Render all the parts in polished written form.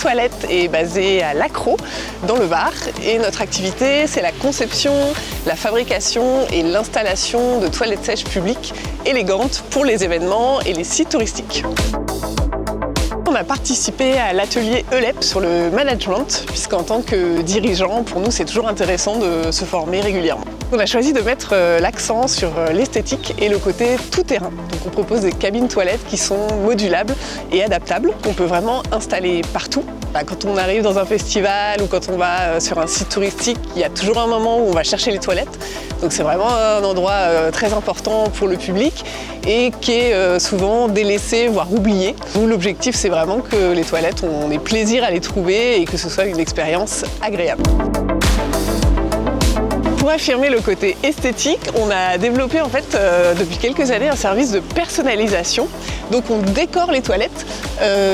Toilette est basé à Lacros, dans le Var. Et notre activité, c'est la conception, la fabrication et l'installation de toilettes sèches publiques élégantes pour les événements et les sites touristiques. On a participé à l'atelier ELEP sur le management, puisqu'en tant que dirigeant, pour nous, c'est toujours intéressant de se former régulièrement. On a choisi de mettre l'accent sur l'esthétique et le côté tout-terrain. Donc on propose des cabines toilettes qui sont modulables et adaptables, qu'on peut vraiment installer partout. Quand on arrive dans un festival ou quand on va sur un site touristique, il y a toujours un moment où on va chercher les toilettes. Donc c'est vraiment un endroit très important pour le public et qui est souvent délaissé, voire oublié. Nous, l'objectif, c'est vraiment que les toilettes, on ait plaisir à les trouver et que ce soit une expérience agréable. Pour affirmer le côté esthétique, on a développé depuis quelques années un service de personnalisation. Donc on décore les toilettes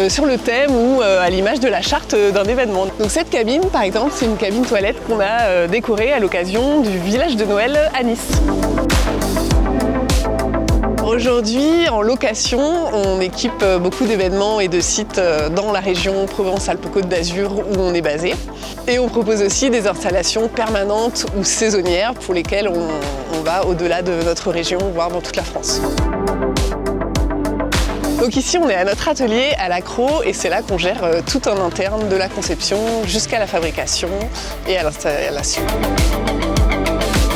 sur le thème ou à l'image de la charte d'un événement. Donc cette cabine, par exemple, c'est une cabine toilette qu'on a décorée à l'occasion du village de Noël à Nice. Aujourd'hui, en location, on équipe beaucoup d'événements et de sites dans la région Provence-Alpes-Côte d'Azur où on est basé. Et on propose aussi des installations permanentes ou saisonnières pour lesquelles on va au-delà de notre région, voire dans toute la France. Donc ici, on est à notre atelier à Lacros et c'est là qu'on gère tout en interne, de la conception jusqu'à la fabrication et à l'installation.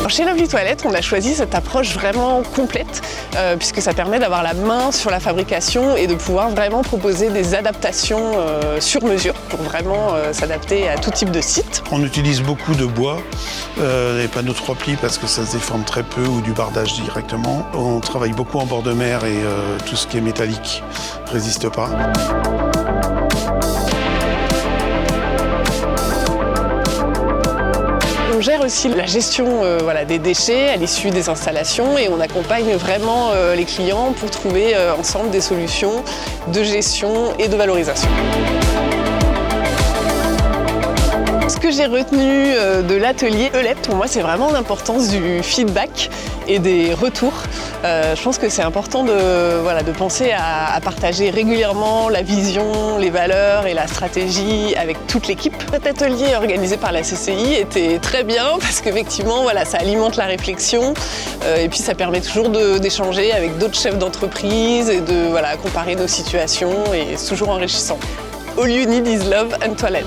Chez Lovely Toilette, on a choisi cette approche vraiment complète puisque ça permet d'avoir la main sur la fabrication et de pouvoir vraiment proposer des adaptations sur mesure pour vraiment s'adapter à tout type de site. On utilise beaucoup de bois, les panneaux 3 plis parce que ça se déforme très peu ou du bardage directement. On travaille beaucoup en bord de mer et tout ce qui est métallique ne résiste pas. On gère aussi la gestion des déchets à l'issue des installations et on accompagne vraiment les clients pour trouver ensemble des solutions de gestion et de valorisation. Ce que j'ai retenu de l'atelier ELEP, pour moi, c'est vraiment l'importance du feedback et des retours. Je pense que c'est important de penser à partager régulièrement la vision, les valeurs et la stratégie avec toute l'équipe. Cet atelier organisé par la CCI était très bien parce qu'effectivement, ça alimente la réflexion et puis ça permet toujours d'échanger avec d'autres chefs d'entreprise et de comparer nos situations et c'est toujours enrichissant. All you need is love and toilette.